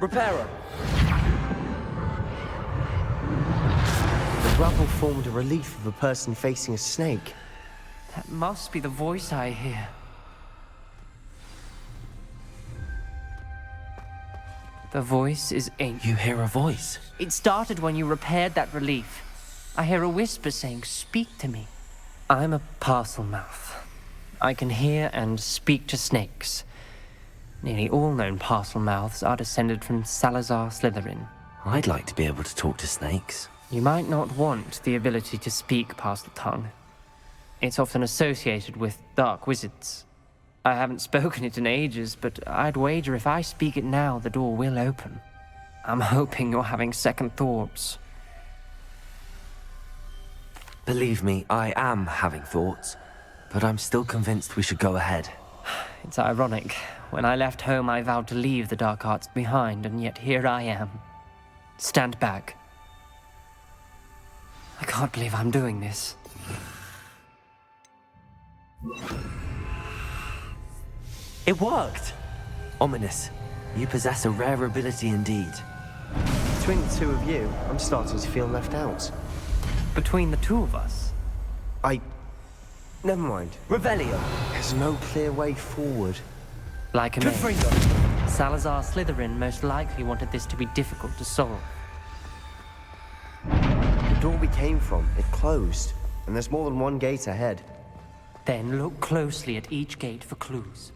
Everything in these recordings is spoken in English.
Repairer! The rubble formed a relief of a person facing a snake. That must be the voice I hear. The voice is ancient. You hear a voice? It started when you repaired that relief. I hear a whisper saying, "Speak to me." I'm a parcel mouth. I can hear and speak to snakes. Nearly all known parcel mouths are descended from Salazar Slytherin. I'd like to be able to talk to snakes. You might not want the ability to speak parcel tongue. It's often associated with dark wizards. I haven't spoken it in ages, but I'd wager if I speak it now, the door will open. I'm hoping you're having second thoughts. Believe me, I am having thoughts, but I'm still convinced we should go ahead. It's ironic. When I left home, I vowed to leave the dark arts behind, and yet here I am. Stand back. I can't believe I'm doing this. It worked! Ominous. You possess a rare ability indeed. Between the two of you, I'm starting to feel left out. Between the two of us? Never mind. Revelio! There's no clear way forward. Like a maze. Confringo! Salazar Slytherin most likely wanted this to be difficult to solve. The door we came from, it closed. And there's more than one gate ahead. Then look closely at each gate for clues.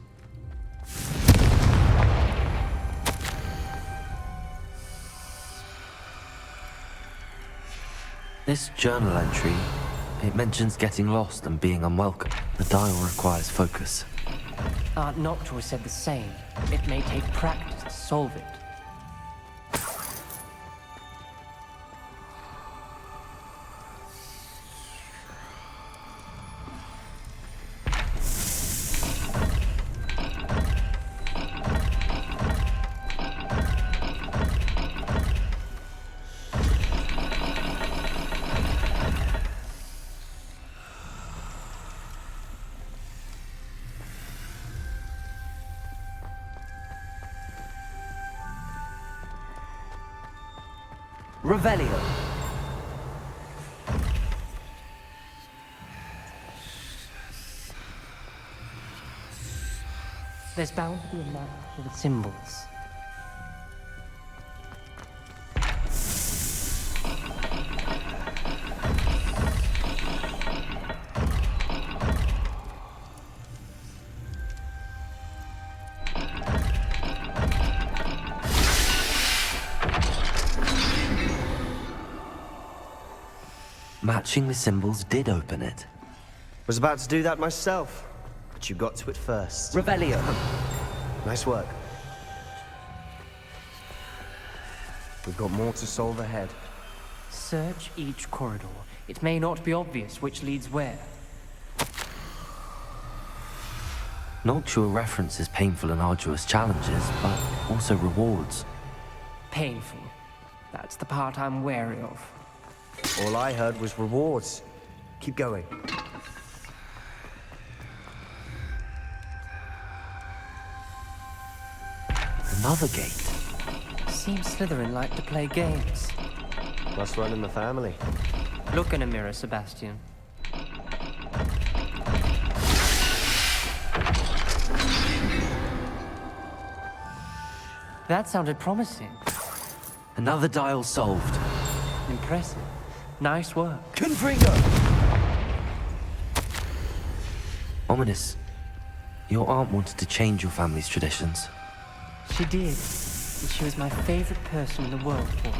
This journal entry, it mentions getting lost and being unwelcome. The dial requires focus. Aunt Noctua said the same. It may take practice to solve it. Revelio! There's bound to be a map with symbols. Matching the symbols did open it. Was about to do that myself, but you got to it first. Revelio! Nice work. We've got more to solve ahead. Search each corridor. It may not be obvious which leads where. Noctua references painful and arduous challenges, but also rewards. Painful. That's the part I'm wary of. All I heard was rewards. Keep going. Another gate. Seems Slytherin like to play games. Must run in the family. Look in a mirror, Sebastian. That sounded promising. Another dial solved. Impressive. Nice work. Confringo! Ominous. Your aunt wanted to change your family's traditions. She did. And she was my favorite person in the world for it.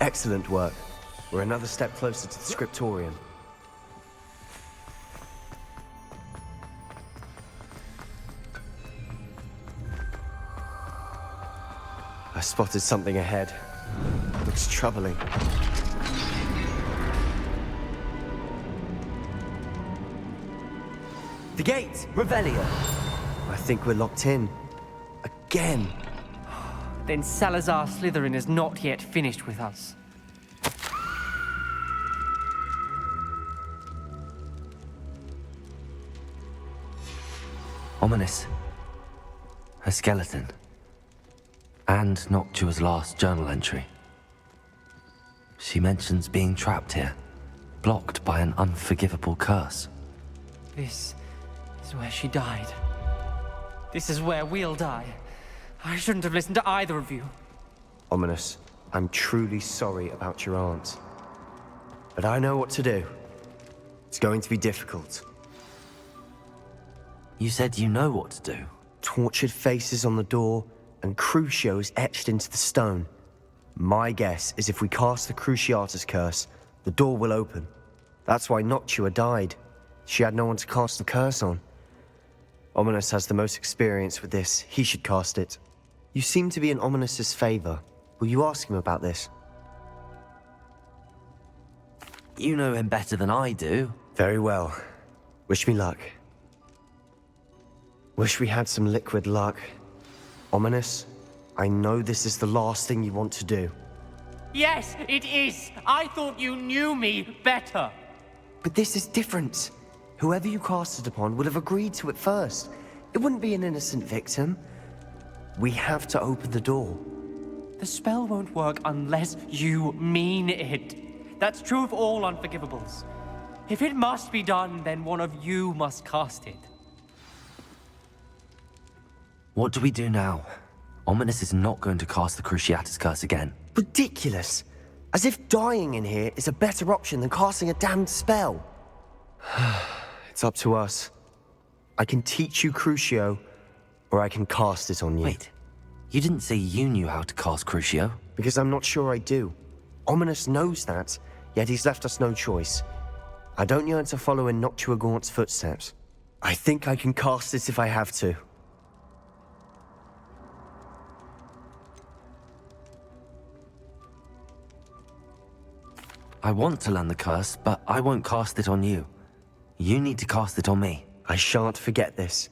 Excellent work. We're another step closer to the scriptorium. I spotted something ahead. Looks troubling. The gate! Revelio! I think we're locked in. Again. Then Salazar Slytherin is not yet finished with us. Ominous. A skeleton. And Noctua's last journal entry. She mentions being trapped here, blocked by an unforgivable curse. This is where she died. This is where we'll die. I shouldn't have listened to either of you. Ominous, I'm truly sorry about your aunt. But I know what to do. It's going to be difficult. You said you know what to do. Tortured faces on the door, and Crucios etched into the stone. My guess is if we cast the Cruciatus curse, the door will open. That's why Noctua died. She had no one to cast the curse on. Ominous has the most experience with this. He should cast it. You seem to be in Ominous's favor. Will you ask him about this? You know him better than I do. Very well. Wish me luck. Wish we had some liquid luck. Ominous, I know this is the last thing you want to do. Yes, it is. I thought you knew me better. But this is different. Whoever you cast it upon would have agreed to it first. It wouldn't be an innocent victim. We have to open the door. The spell won't work unless you mean it. That's true of all unforgivables. If it must be done, then one of you must cast it. What do we do now? Ominous is not going to cast the Cruciatus curse again. Ridiculous. As if dying in here is a better option than casting a damned spell. It's up to us. I can teach you Crucio, or I can cast it on you. Wait, you didn't say you knew how to cast Crucio? Because I'm not sure I do. Ominous knows that, yet he's left us no choice. I don't yearn to follow in Noctua Gaunt's footsteps. I think I can cast it if I have to. I want to learn the curse, but I won't cast it on you. You need to cast it on me. I shan't forget this.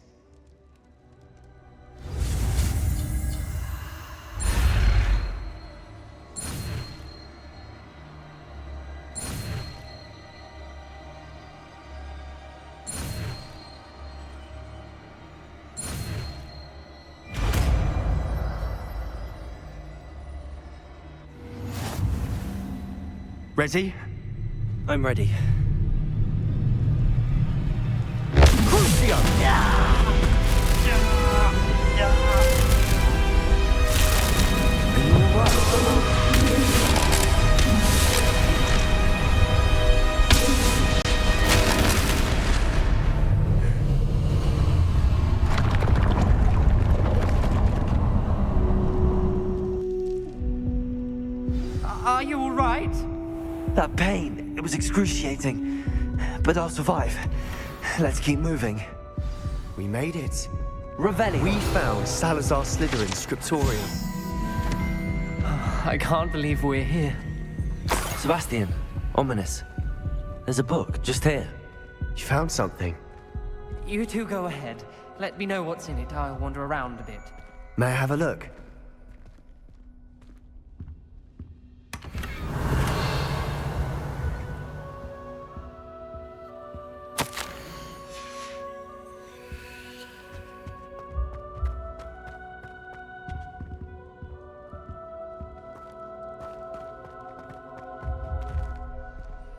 Ready? I'm ready. Crucio! Are you all right? That pain, it was excruciating. But I'll survive. Let's keep moving. We made it. Revelio. We found Salazar Slytherin's scriptorium. I can't believe we're here. Sebastian, Ominous. There's a book just here. You found something. You two go ahead. Let me know what's in it. I'll wander around a bit. May I have a look?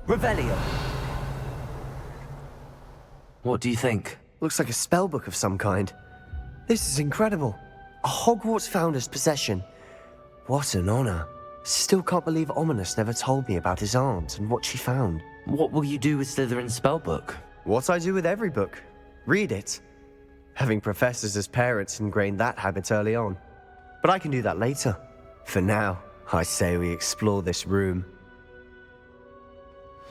Revelio. What do you think? Looks like a spell book of some kind. This is incredible. A Hogwarts founder's possession. What an honor. Still can't believe Ominous never told me about his aunt and what she found. What will you do with Slytherin's spellbook? What I do with every book. Read it. Having professors as parents ingrained that habit early on. But I can do that later. For now, I say we explore this room.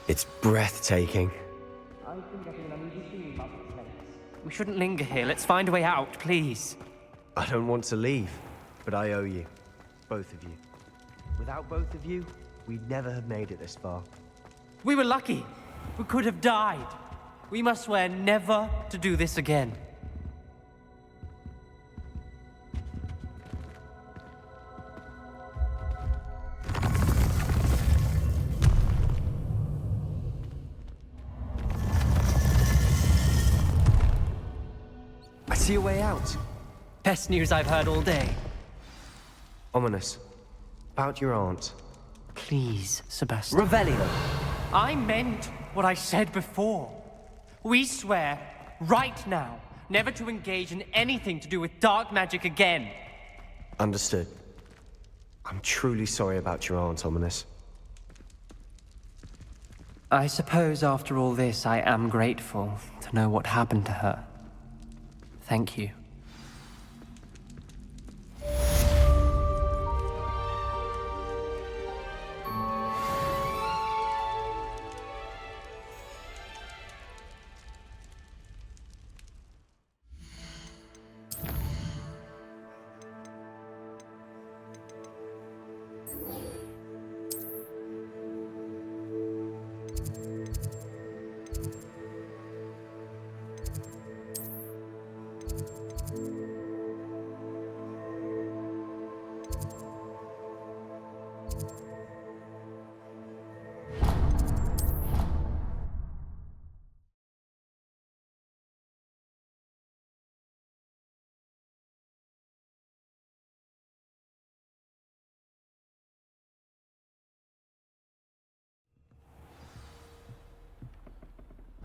It's breathtaking. We shouldn't linger here. Let's find a way out, please. I don't want to leave, but I owe you. Both of you. Without both of you, we'd never have made it this far. We were lucky. We could have died. We must swear never to do this again. I See a way out. Best news I've heard all day. Ominous. About your aunt. Please, Sebastian. Revelio. I meant what I said before. We swear, right now, never to engage in anything to do with dark magic again. Understood. I'm truly sorry about your aunt, Ominous. I suppose after all this, I am grateful to know what happened to her. Thank you.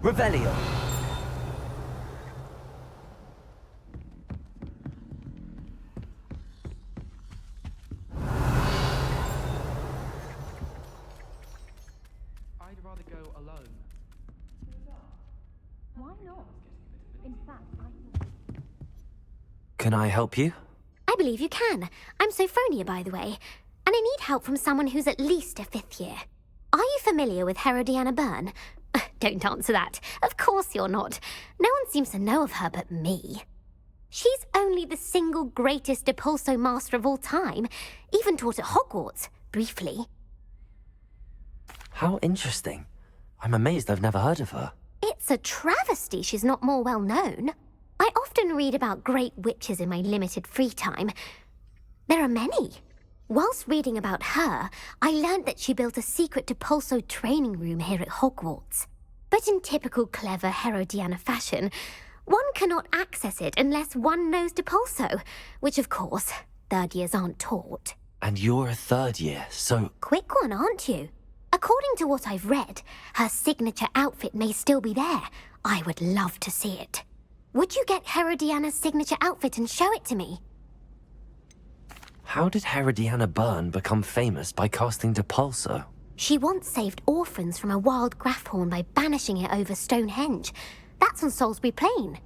Revelio. I'd rather go alone. Why not? In fact, Can I help you? I believe you can. I'm Sophronia, by the way, and I need help from someone who's at least a 5th year. Are you familiar with Herodiana Byrne? Don't answer that. Of course you're not. No one seems to know of her but me. She's only the single greatest Depulso master of all time, even taught at Hogwarts, briefly. How interesting. I'm amazed I've never heard of her. It's a travesty she's not more well known. I often read about great witches in my limited free time. There are many. Whilst reading about her, I learned that she built a secret Depulso training room here at Hogwarts. But in typical clever Herodiana fashion, one cannot access it unless one knows Depulso, which of course, 3rd years aren't taught. And you're a 3rd year, so... Quick one, aren't you? According to what I've read, her signature outfit may still be there. I would love to see it. Would you get Herodiana's signature outfit and show it to me? How did Herodiana Byrne become famous by casting Depulso? She once saved orphans from a wild Grafhorn by banishing it over Stonehenge. That's on Salisbury Plain.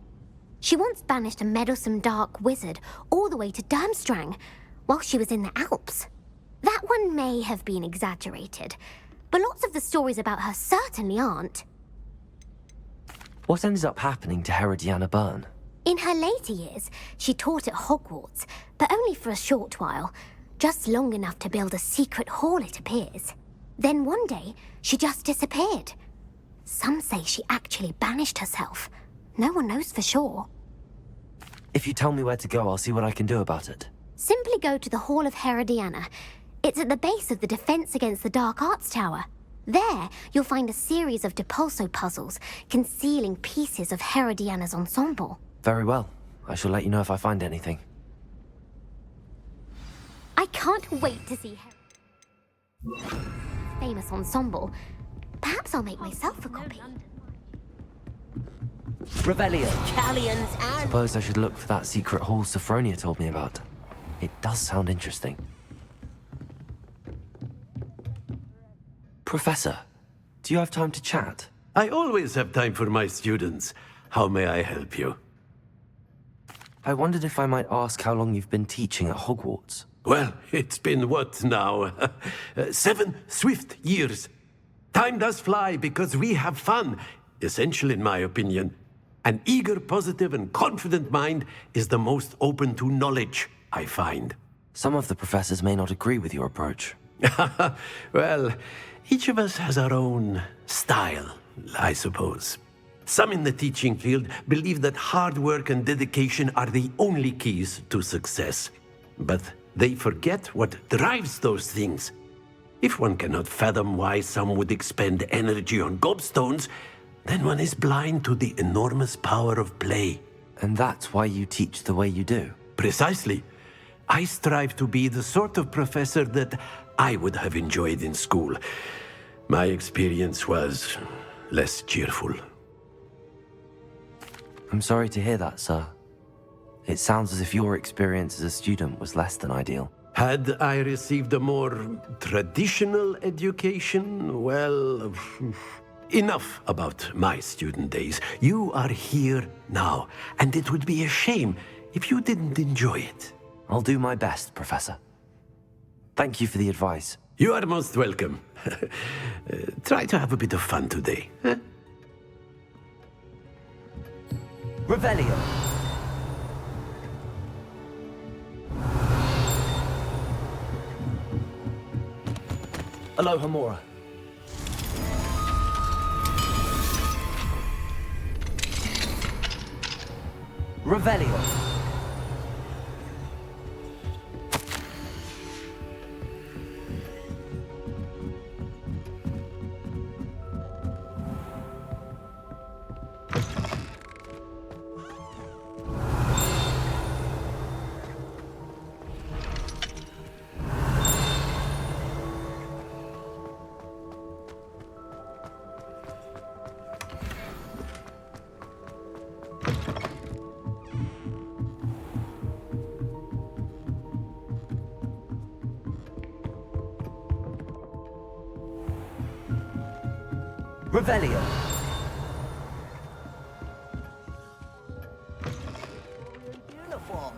She once banished a meddlesome dark wizard all the way to Durmstrang while she was in the Alps. That one may have been exaggerated, but lots of the stories about her certainly aren't. What ended up happening to Herodiana Byrne? In her later years, she taught at Hogwarts, but only for a short while. Just long enough to build a secret hall, it appears. Then one day, she just disappeared. Some say she actually banished herself. No one knows for sure. If you tell me where to go, I'll see what I can do about it. Simply go to the Hall of Herodiana. It's at the base of the Defense Against the Dark Arts Tower. There, you'll find a series of Depulso puzzles concealing pieces of Herodiana's ensemble. Very well. I shall let you know if I find anything. I can't wait to see her famous ensemble. Perhaps I'll make myself a copy. Revelio. Suppose I should look for that secret hall Sophronia told me about. It does sound interesting. Professor, do you have time to chat? I always have time for my students. How may I help you? I wondered if I might ask how long you've been teaching at Hogwarts. Well, it's been what now? 7 swift years. Time does fly because we have fun. Essential in my opinion. An eager, positive, and confident mind is the most open to knowledge, I find. Some of the professors may not agree with your approach. Well, each of us has our own style, I suppose. Some in the teaching field believe that hard work and dedication are the only keys to success. But they forget what drives those things. If one cannot fathom why some would expend energy on gobstones, then one is blind to the enormous power of play. And that's why you teach the way you do? Precisely. I strive to be the sort of professor that I would have enjoyed in school. My experience was less cheerful. I'm sorry to hear that, sir. It sounds as if your experience as a student was less than ideal. Had I received a more traditional education, well, enough about my student days. You are here now, and it would be a shame if you didn't enjoy it. I'll do my best, Professor. Thank you for the advice. You are most welcome. Try to have a bit of fun today. Huh? Revelio. Aloha Mora. Revelio. Revelio. Uniform.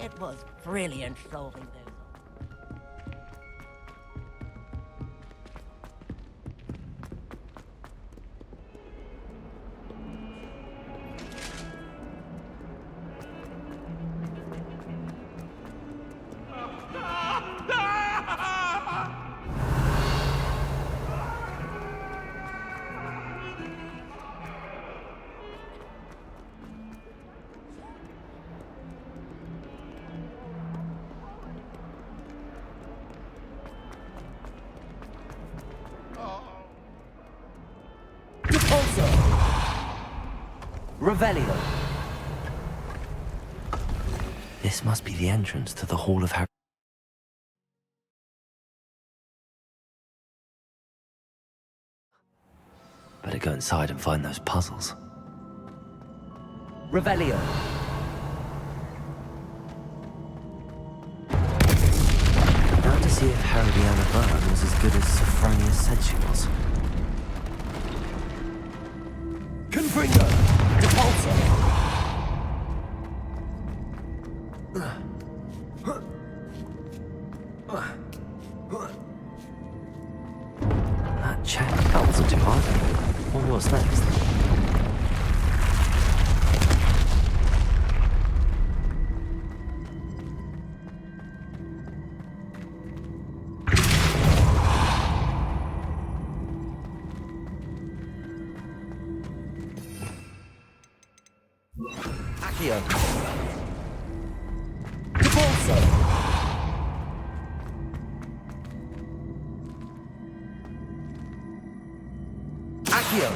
It was brilliant solving those. Revelio. This must be the entrance to the Hall of Harry. Better go inside and find those puzzles. Revelio. Now to see if Herodiana Byrne was as good as Sophronius said she was. Confringo! Depulso! That check, that wasn't too hard. What was next? Accio! Depulso! Accio!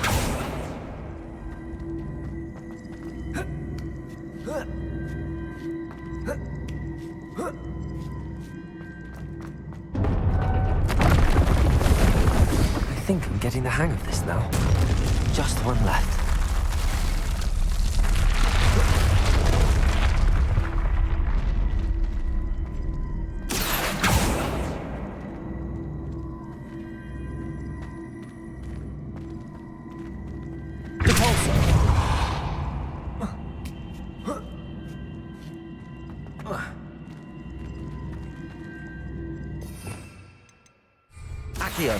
I think I'm getting the hang of this now. Just one left. Accio!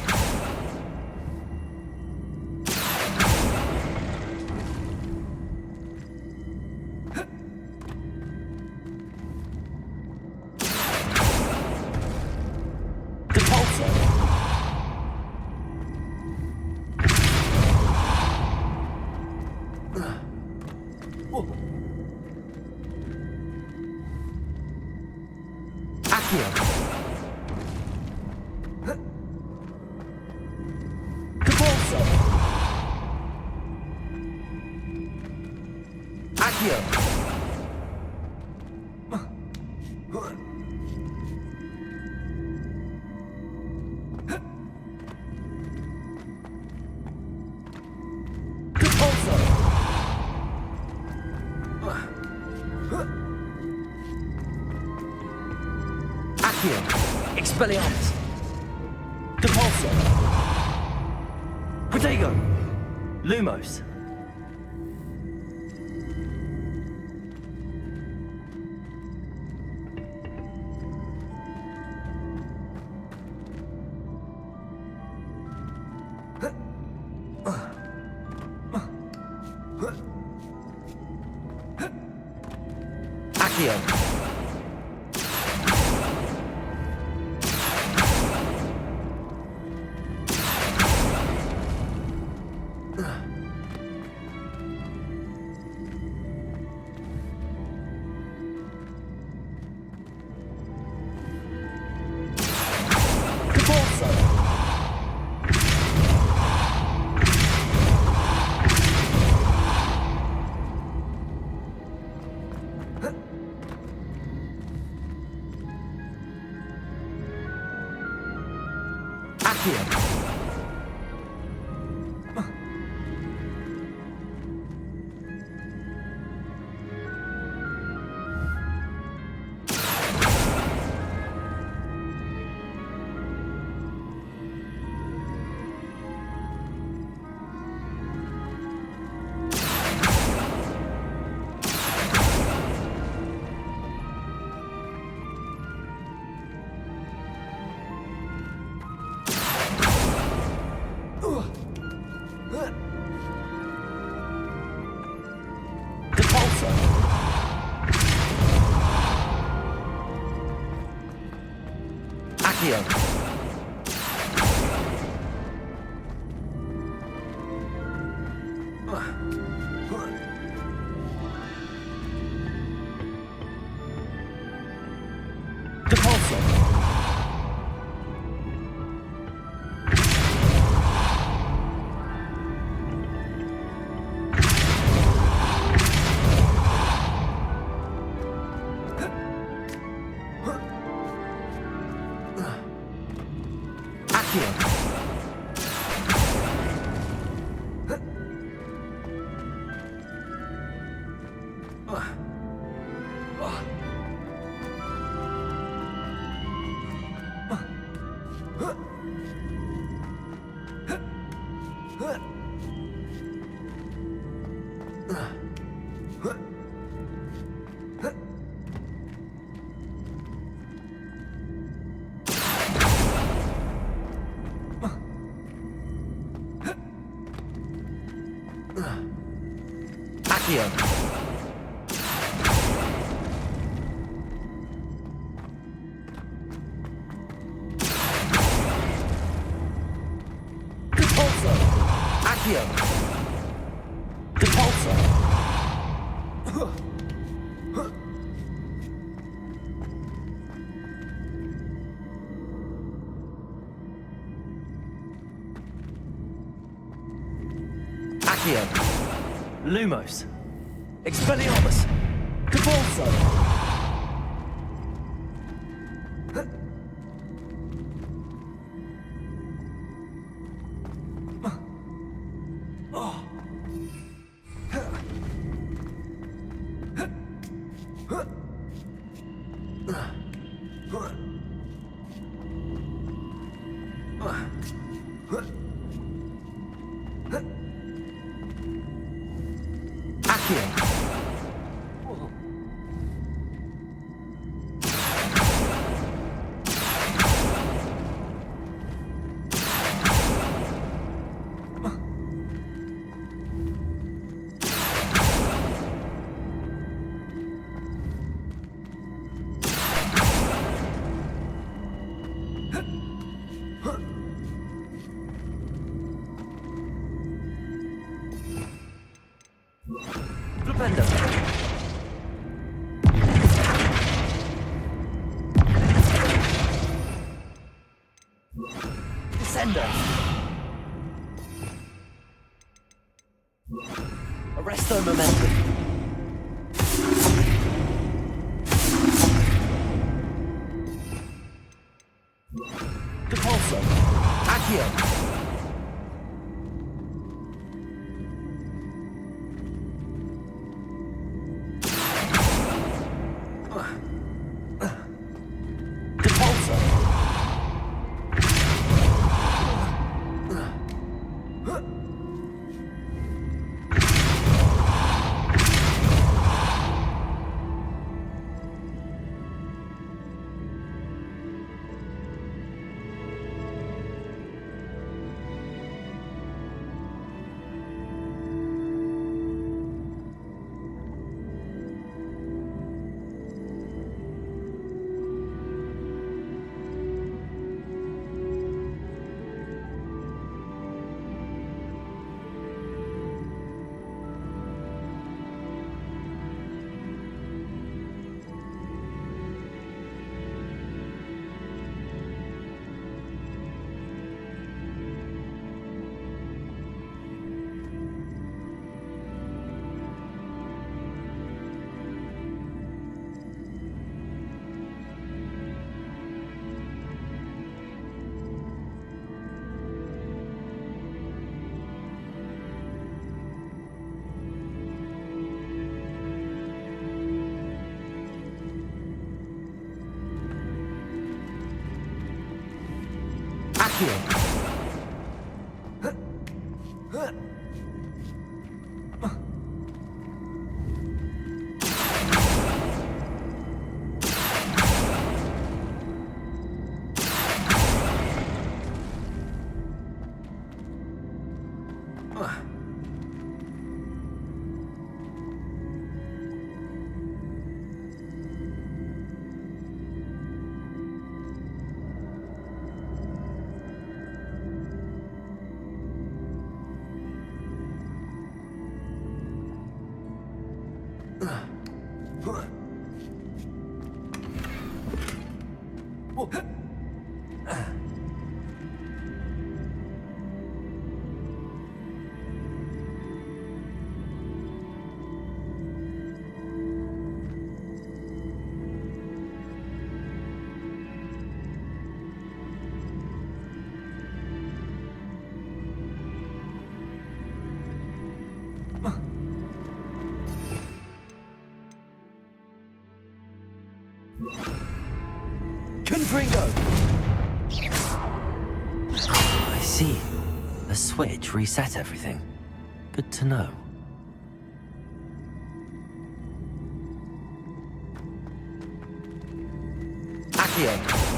Depulso! Accio! Depulso! Accio! Expelliarmus! Depulso! Protego! Lumos! Accio! Accio! Depulso! Accio! Depulso! Accio! Depulso! Accio! Lumos! Expelliarmus! Depulso! Accio! Flipendo! Descendo! Arresto momentum! Depulso! Accio! Depulso! Accio. Confringo! I see. The switch reset everything. Good to know. Accio.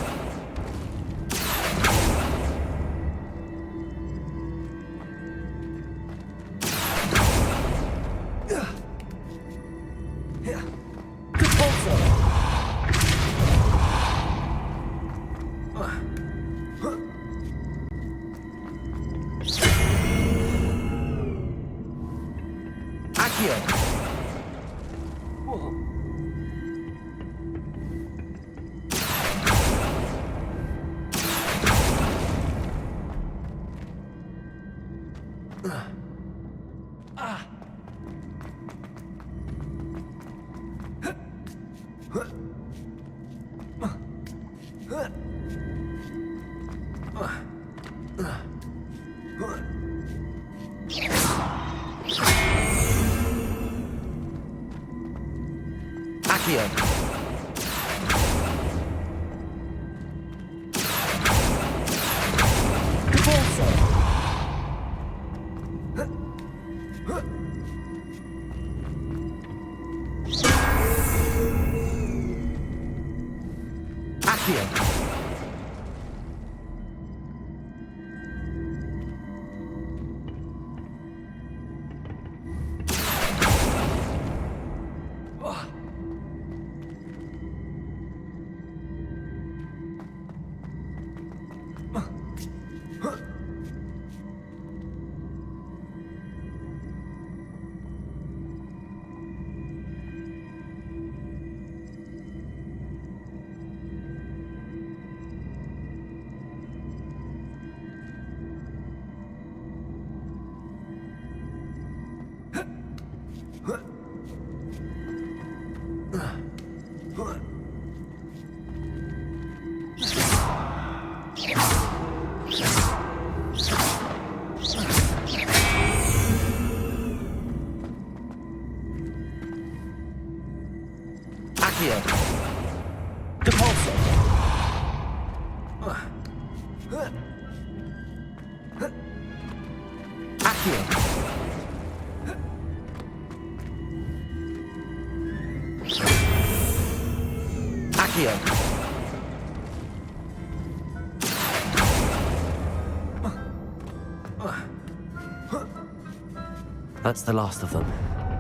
That's the last of them.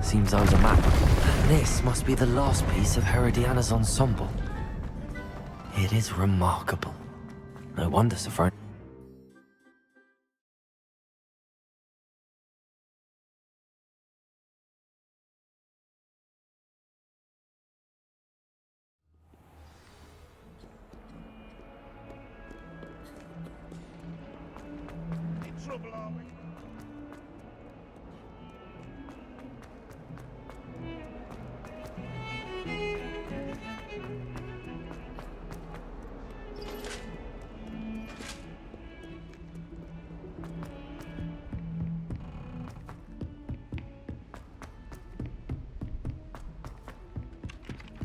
Seems I was a map. This must be the last piece of Herodiana's ensemble. It is remarkable. No wonder Sophron.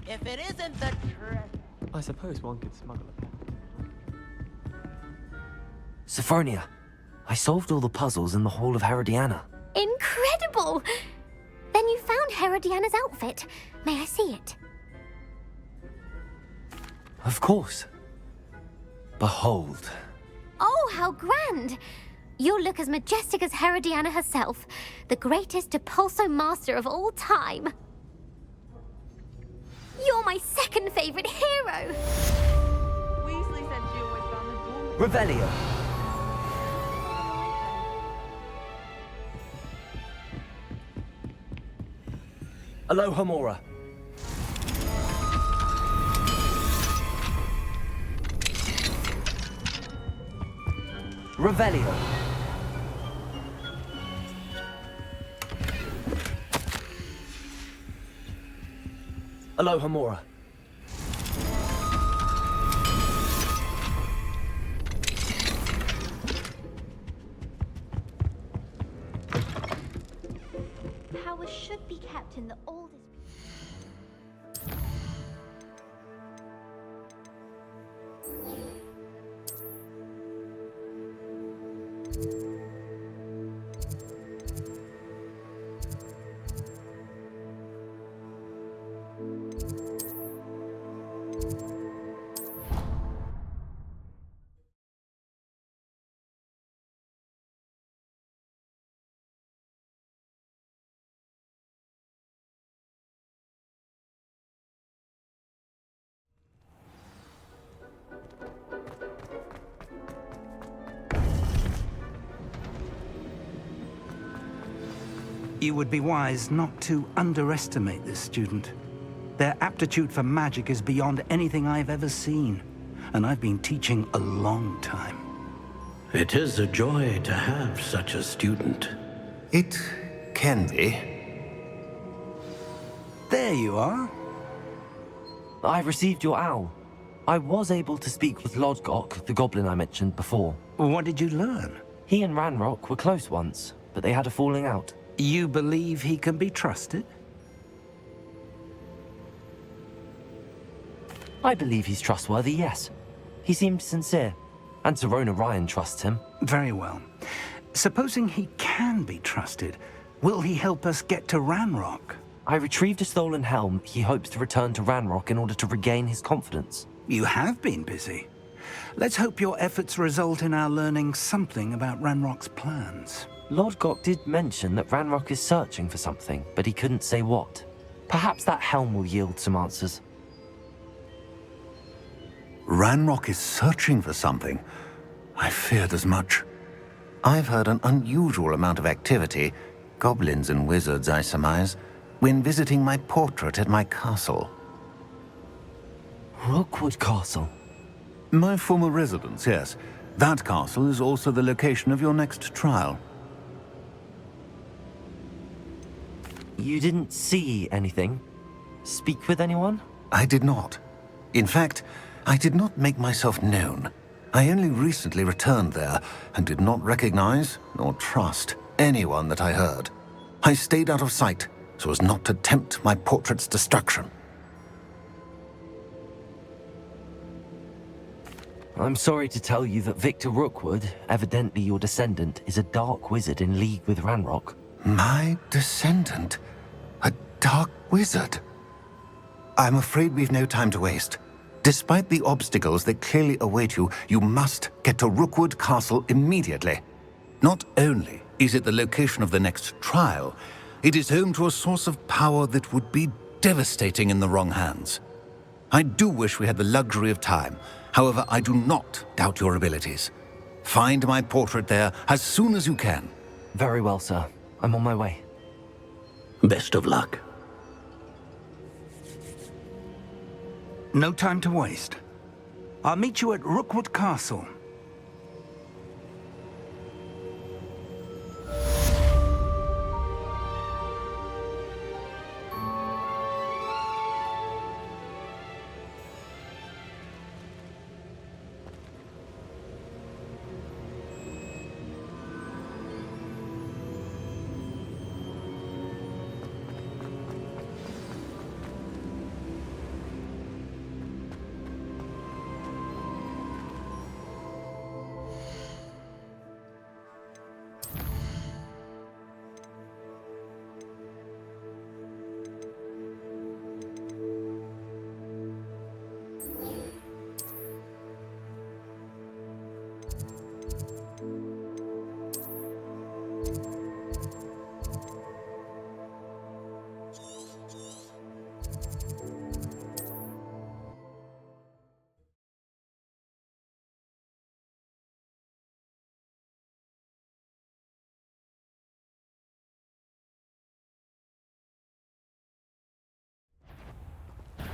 If it isn't the treasure. I suppose one could smuggle it. Sophronia, I solved all the puzzles in the Hall of Herodiana. Incredible! Then you found Herodiana's outfit. May I see it? Of course. Behold. Oh, how grand! You'll look as majestic as Herodiana herself, the greatest Depulso master of all time. You're my second favorite hero! Weasley said she always found the door. Revelio. Alohomora. Revelio. Alohomora. Power should be kept in the oldest... You would be wise not to underestimate this student. Their aptitude for magic is beyond anything I've ever seen, and I've been teaching a long time. It is a joy to have such a student. It can be. There you are. I received your owl. I was able to speak with Lodgok, the goblin I mentioned before. What did you learn? He and Ranrock were close once, but they had a falling out. You believe he can be trusted? I believe he's trustworthy, yes. He seemed sincere, and Sirona Ryan trusts him. Very well. Supposing he can be trusted, will he help us get to Ranrock? I retrieved a stolen helm he hopes to return to Ranrock in order to regain his confidence. You have been busy. Let's hope your efforts result in our learning something about Ranrock's plans. Lodgok did mention that Ranrock is searching for something, but he couldn't say what. Perhaps that helm will yield some answers. Ranrock is searching for something. I feared as much. I've heard an unusual amount of activity, goblins and wizards, I surmise, when visiting my portrait at my castle. Rookwood Castle? My former residence, yes. That castle is also the location of your next trial. You didn't see anything? Speak with anyone? I did not. In fact, I did not make myself known. I only recently returned there and did not recognize nor trust anyone that I heard. I stayed out of sight so as not to tempt my portrait's destruction. I'm sorry to tell you that Victor Rookwood, evidently your descendant, is a dark wizard in league with Ranrock. My descendant? A dark wizard? I'm afraid we've no time to waste. Despite the obstacles that clearly await you, you must get to Rookwood Castle immediately. Not only is it the location of the next trial, it is home to a source of power that would be devastating in the wrong hands. I do wish we had the luxury of time. However, I do not doubt your abilities. Find my portrait there as soon as you can. Very well, sir. I'm on my way. Best of luck. No time to waste. I'll meet you at Rookwood Castle.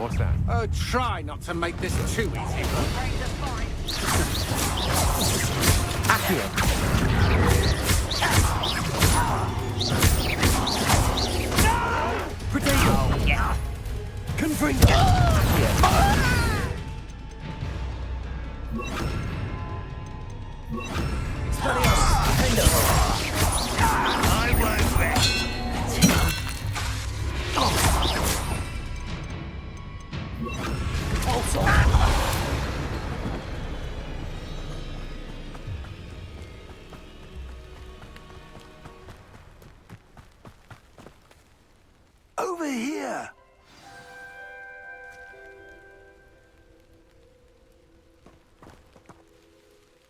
What's that? Oh, try not to make this too easy. Potato! Yeah. Confringo! I won't rest. Over here!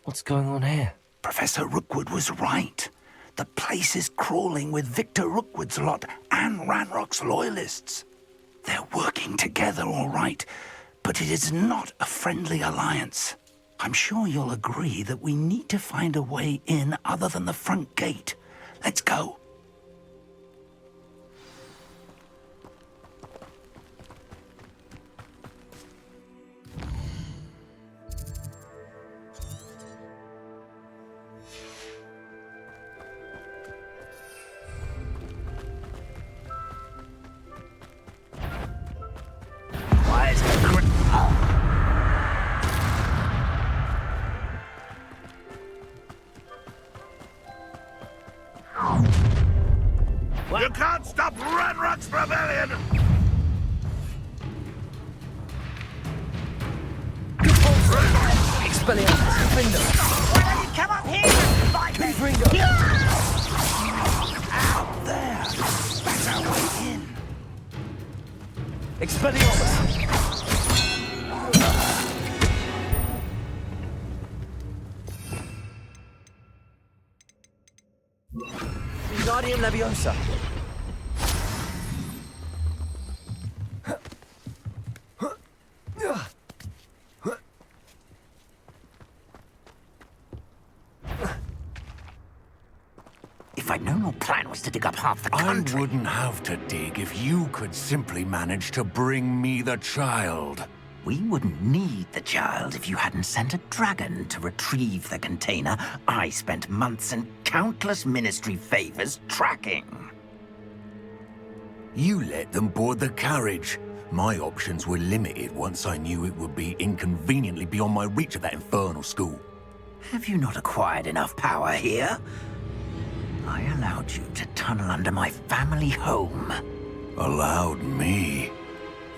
What's going on here? Professor Rookwood was right. The place is crawling with Victor Rookwood's lot and Ranrock's loyalists. They're working together, all right, but it is not a friendly alliance. I'm sure you'll agree that we need to find a way in other than the front gate. Let's go. You can't stop Ranrock's rebellion! Expelliarmus! Defender! Come up here and fight me! Confringo! Out there! That's our way in. Expelliarmus! Wingardium Leviosa! If I'd known your plan was to dig up half the I country... wouldn't have to dig if you could simply manage to bring me the child. We wouldn't need the child if you hadn't sent a dragon to retrieve the container I spent months and countless ministry favors tracking. You let them board the carriage. My options were limited once I knew it would be inconveniently beyond my reach at that infernal school. Have you not acquired enough power here? I allowed you to tunnel under my family home. Allowed me?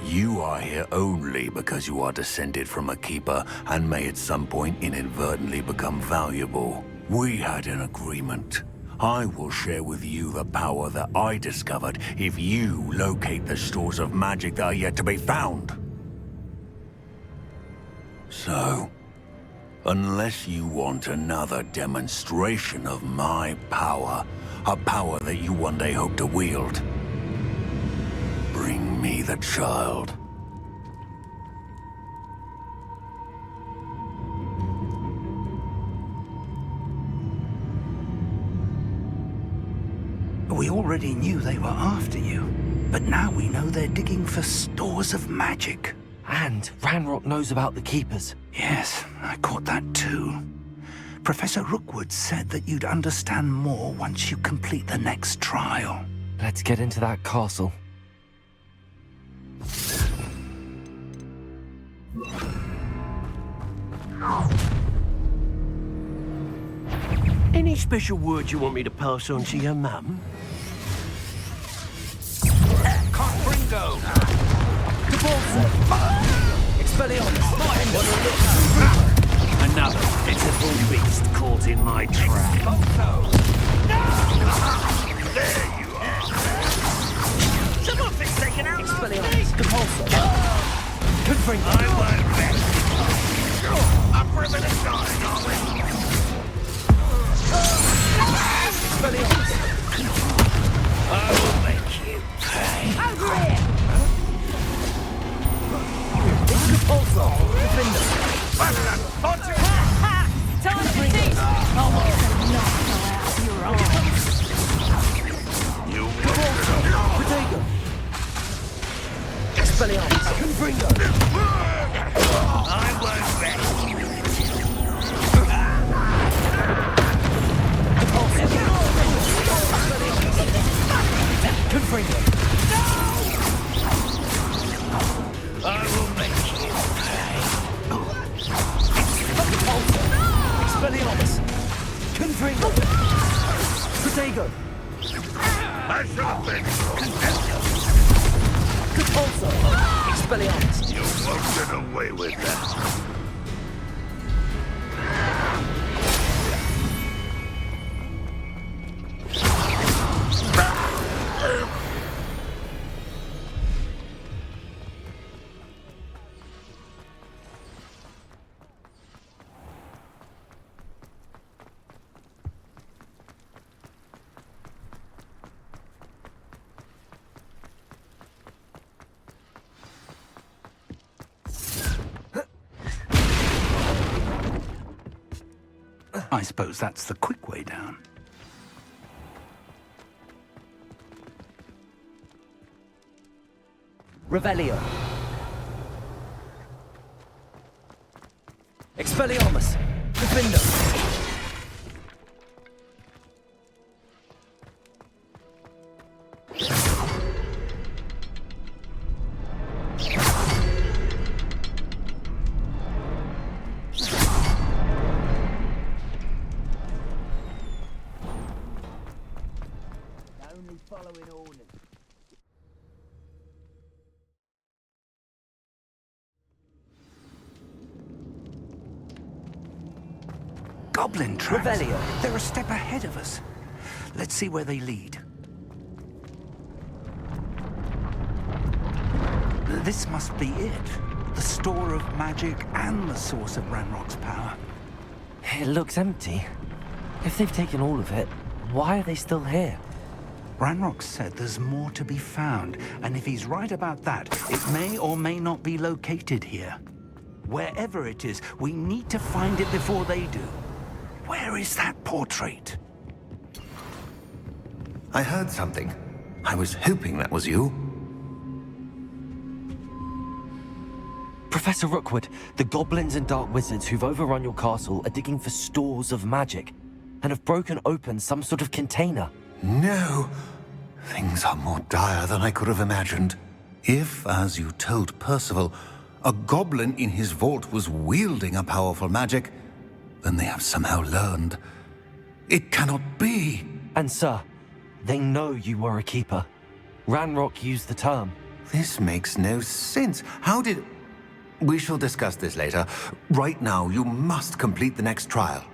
You are here only because you are descended from a keeper and may at some point inadvertently become valuable. We had an agreement. I will share with you the power that I discovered if you locate the stores of magic that are yet to be found. So, unless you want another demonstration of my power, a power that you one day hope to wield, bring me the child. We already knew they were after you, but now we know they're digging for stores of magic. And Ranrock knows about the Keepers. Yes, I caught that too. Professor Rookwood said that you'd understand more once you complete the next trial. Let's get into that castle. Any special words you want me to pass on to your mum? Confringo! Expelliarmus! Another pitiful beast caught in my trap. There you are. Someone been taken out last Expelliarmus! week! Compulsor! Confringo! I won't bet. Up for a bit of time, are we? Expelliarmus! I will make you pay. Over here! Compulsor! Defender! Time to teach! Potato! Expelliarmus! Confringo! Expelliarmus! Confringo! Protego! I should have been. Repulso! Expelliarmus! You won't get away with that. I suppose that's the quick way down. Revelio! Expelliarmus! Defendo! Goblin tracks. Revelio. They're a step ahead of us. Let's see where they lead. This must be it. The store of magic and the source of Ranrock's power. It looks empty. If they've taken all of it, why are they still here? Ranrock said there's more to be found, and if he's right about that, it may or may not be located here. Wherever it is, we need to find it before they do. Where is that portrait? I heard something. I was hoping that was you. Professor Rookwood, the goblins and dark wizards who've overrun your castle are digging for stores of magic and have broken open some sort of container. No. Things are more dire than I could have imagined. If, as you told Percival, a goblin in his vault was wielding a powerful magic, then they have somehow learned. It cannot be. And sir, they know you were a keeper. Ranrock used the term. This makes no sense. How did... We shall discuss this later. Right now, you must complete the next trial.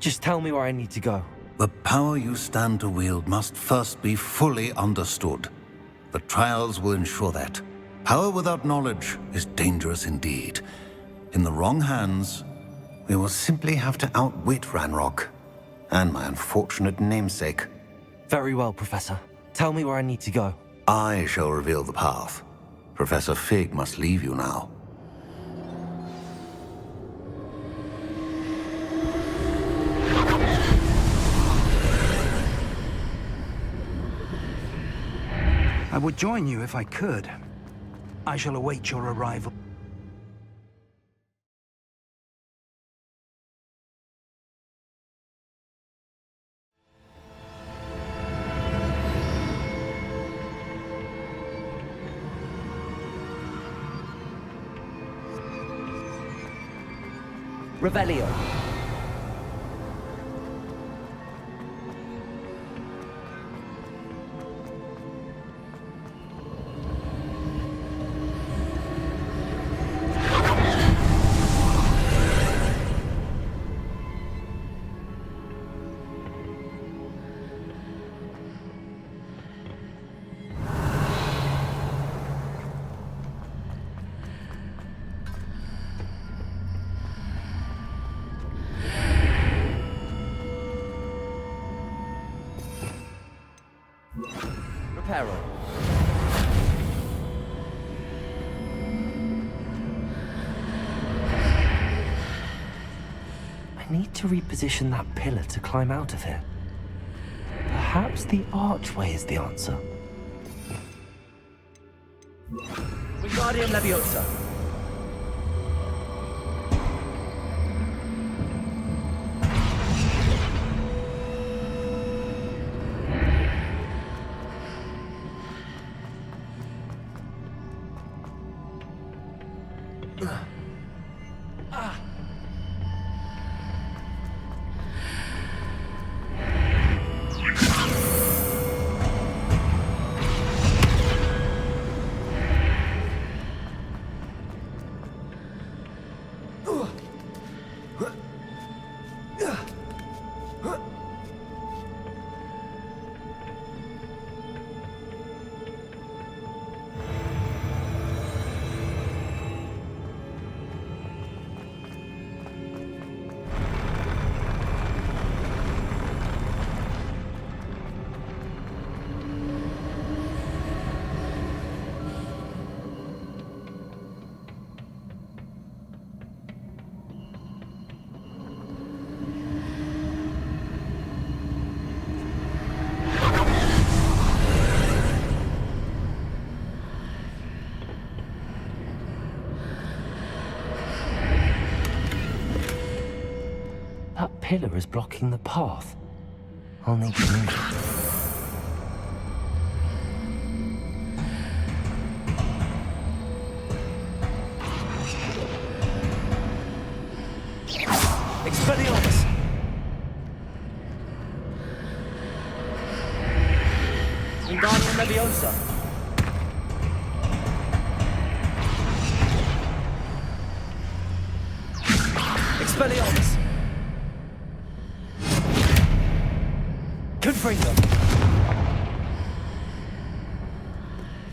Just tell me where I need to go. The power you stand to wield must first be fully understood. The trials will ensure that. Power without knowledge is dangerous indeed. In the wrong hands, we will simply have to outwit Ranrock and my unfortunate namesake. Very well, Professor. Tell me where I need to go. I shall reveal the path. Professor Fig must leave you now. I would join you if I could. I shall await your arrival. Revelio. Reparo. I need to reposition that pillar to climb out of here. Perhaps the archway is the answer. Wingardium Leviosa. That pillar is blocking the path. I'll need to move it. Expelliarmus! Wingardium Leviosa! Expelliarmus! Confringo!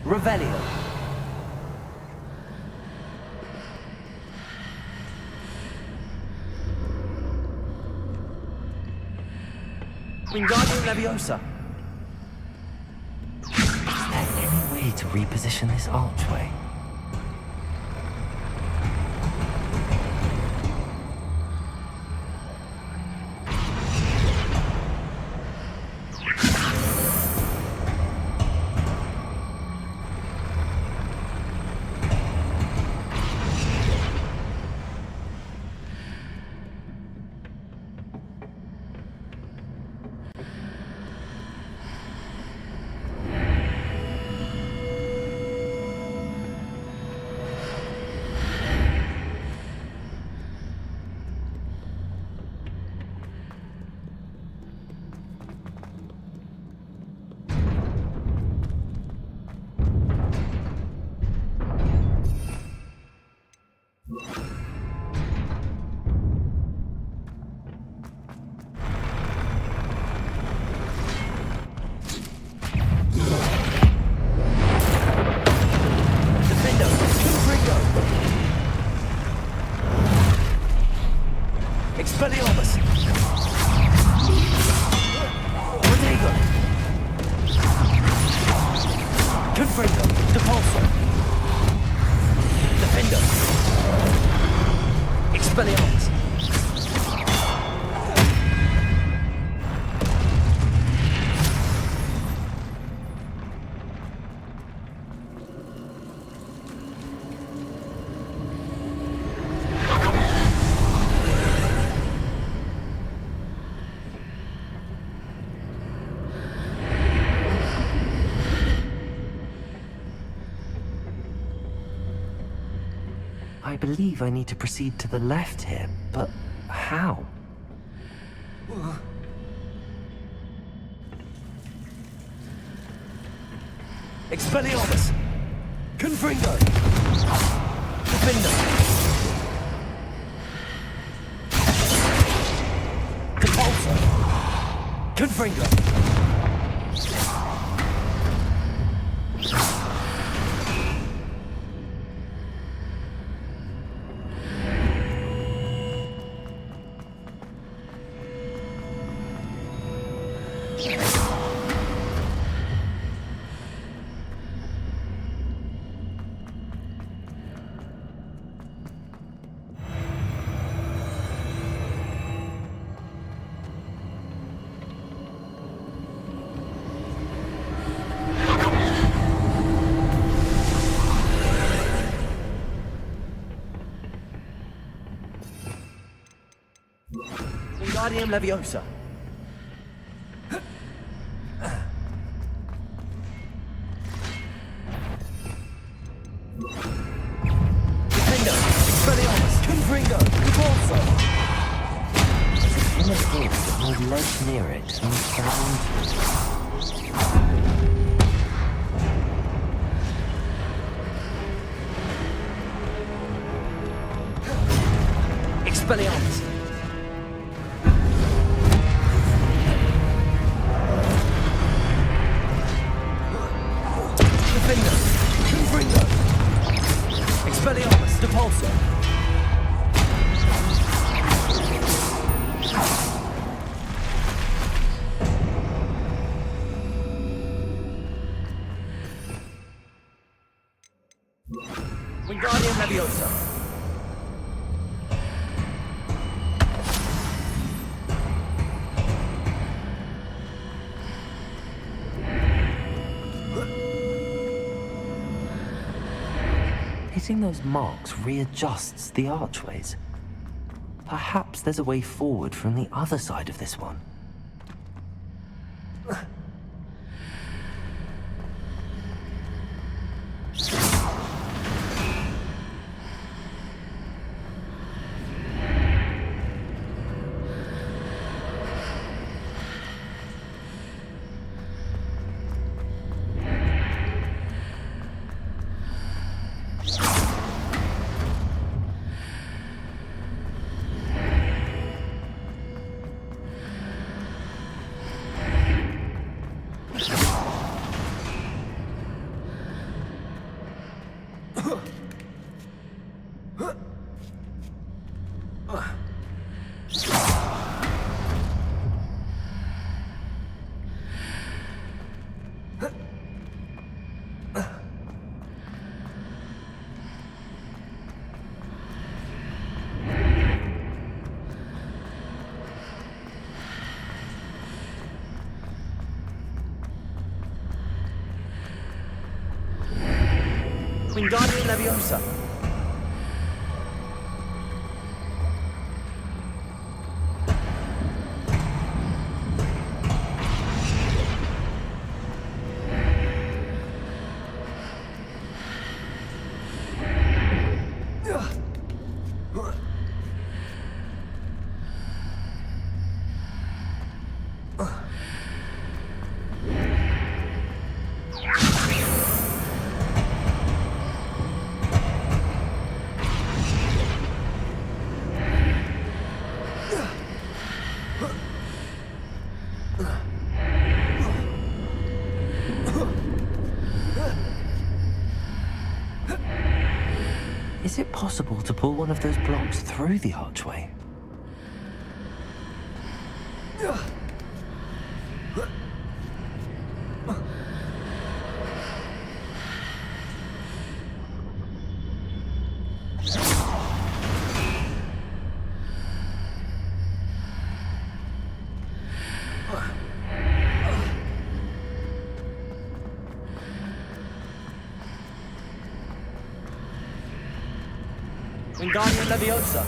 Revelio! Wingardium Leviosa! Is there any way to reposition this archway? Expelliarmus! Rodrigo! Confringo! Depulso! Defendo! Expelliarmus! I believe I need to proceed to the left here, but how? Expelliarmus! Confringo! Defendo! Depulso! Confringo! Wingardium Leviosa! Defendo! Expelliarmus! Confringo! Depulso! In a field with no ledge near it and found... Expelliarmus! Defendo! Confringo! Expelliarmus! Depulso! Wingardium Leviosa! Hitting those marks readjusts the archways. Perhaps there's a way forward from the other side of this one. Wingardium Leviosa. Is it possible to pull one of those blocks through the archway? Wingardium Leviosa.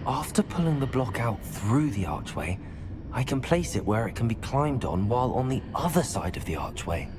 After pulling the block out through the archway, I can place it where it can be climbed on while on the other side of the archway.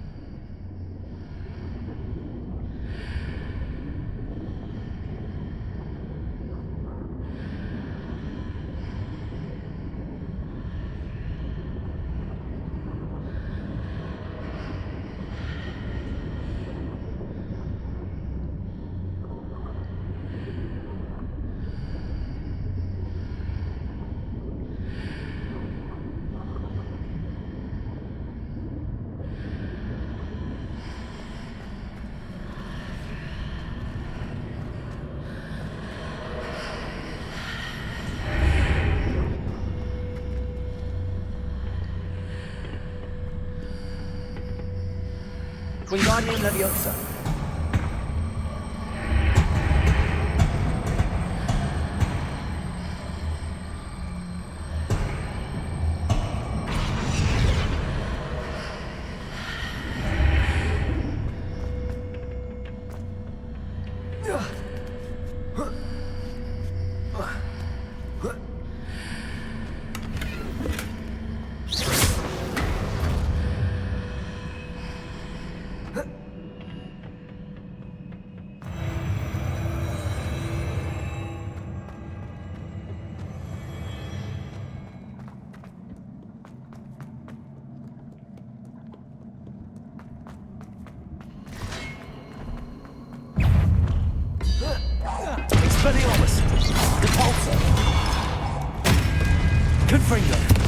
Wingardium Leviosa. Expelliarmus! Repulsor! Confringo!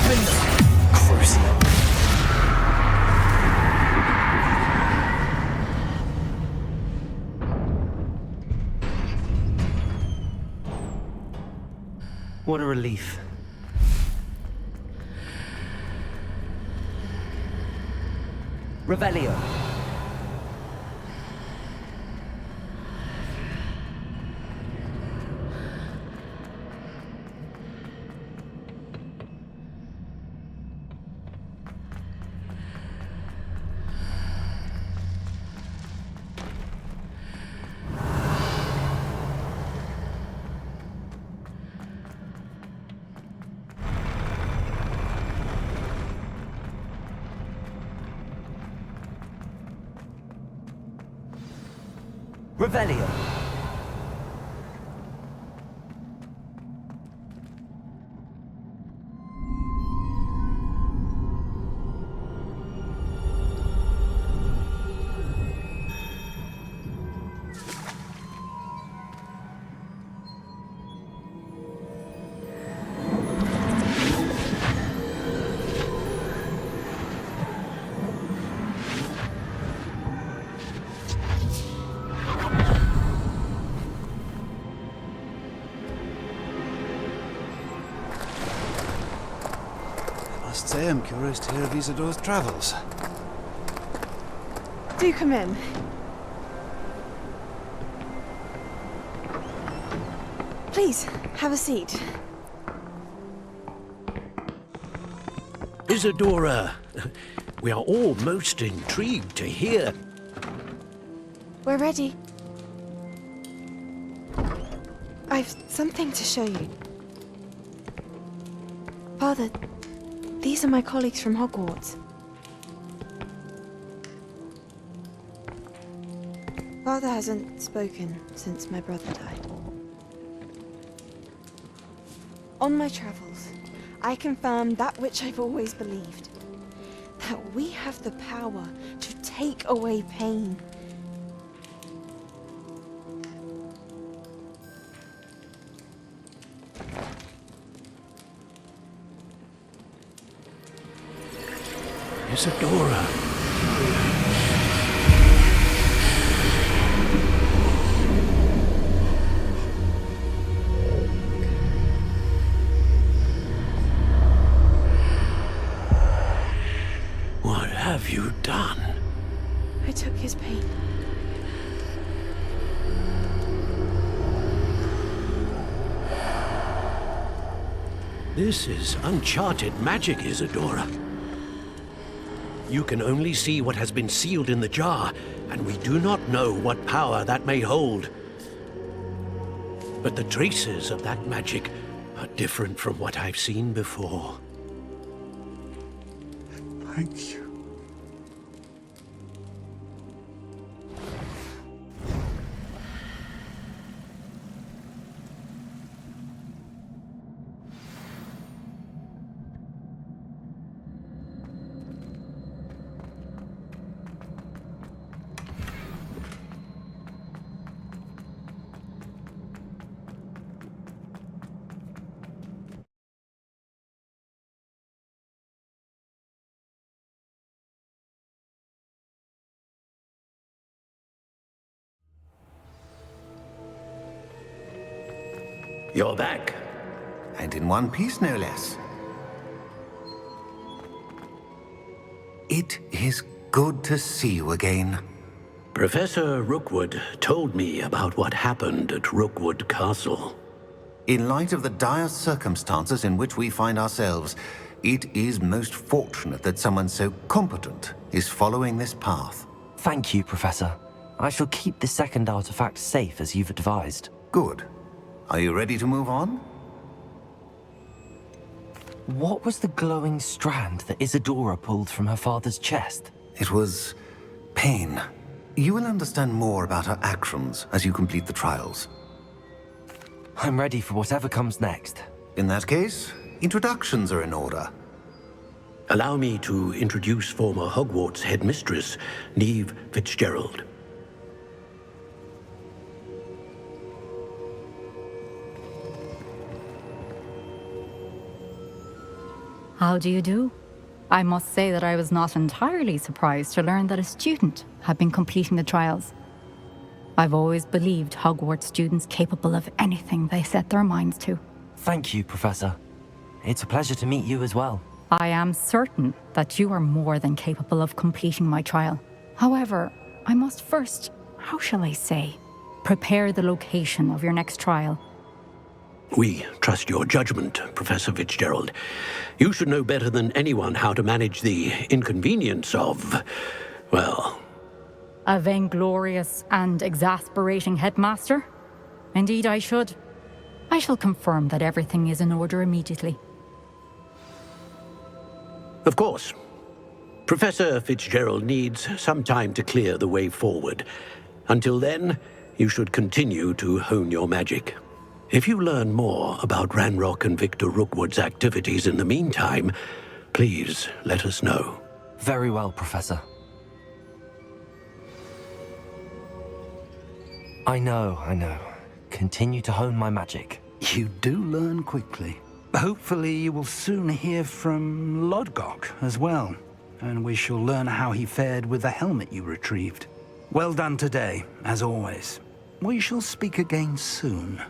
Defender! What a relief. Revelio. Revelio. Must say I'm curious to hear of Isadore's travels. Do come in. Please, have a seat. Isadora, we are all most intrigued to hear. We're ready. I've something to show you. Father, these are my colleagues from Hogwarts. Father hasn't spoken since my brother died. On my travels, I confirmed that which I've always believed. That we have the power to take away pain. Isadora. What have you done? I took his pain. This is uncharted magic, Isadora. You can only see what has been sealed in the jar, and we do not know what power that may hold. But the traces of that magic are different from what I've seen before. Thank you. You're back. And in one piece, no less. It is good to see you again. Professor Rookwood told me about what happened at Rookwood Castle. In light of the dire circumstances in which we find ourselves, it is most fortunate that someone so competent is following this path. Thank you, Professor. I shall keep the second artifact safe as you've advised. Good. Are you ready to move on? What was the glowing strand that Isadora pulled from her father's chest? It was pain. You will understand more about her actions as you complete the trials. I'm ready for whatever comes next. In that case, introductions are in order. Allow me to introduce former Hogwarts headmistress, Neve Fitzgerald. How do you do? I must say that I was not entirely surprised to learn that a student had been completing the trials. I've always believed Hogwarts students capable of anything they set their minds to. Thank you, Professor. It's a pleasure to meet you as well. I am certain that you are more than capable of completing my trial. However, I must first, how shall I say, prepare the location of your next trial. We trust your judgment, Professor Fitzgerald. You should know better than anyone how to manage the inconvenience of, well... A vainglorious and exasperating headmaster? Indeed I should. I shall confirm that everything is in order immediately. Of course. Professor Fitzgerald needs some time to clear the way forward. Until then, you should continue to hone your magic. If you learn more about Ranrock and Victor Rookwood's activities in the meantime, please let us know. Very well, Professor. I know. Continue to hone my magic. You do learn quickly. Hopefully you will soon hear from Lodgok as well, and we shall learn how he fared with the helmet you retrieved. Well done today, as always. We shall speak again soon.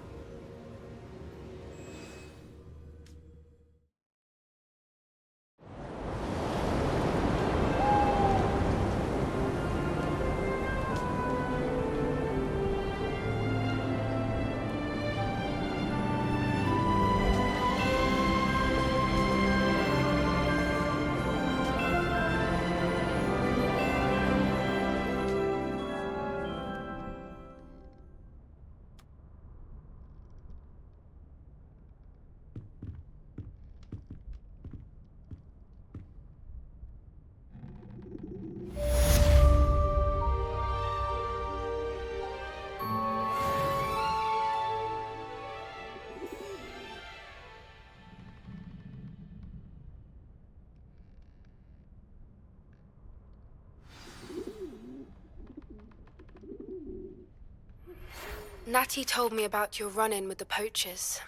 Natty told me about your run-in with the poachers.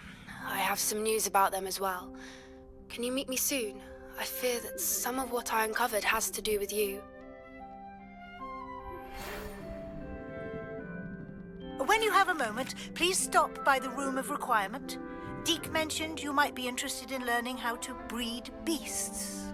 I have some news about them as well. Can you meet me soon? I fear that some of what I uncovered has to do with you. When you have a moment, please stop by the Room of Requirement. Deke mentioned you might be interested in learning how to breed beasts.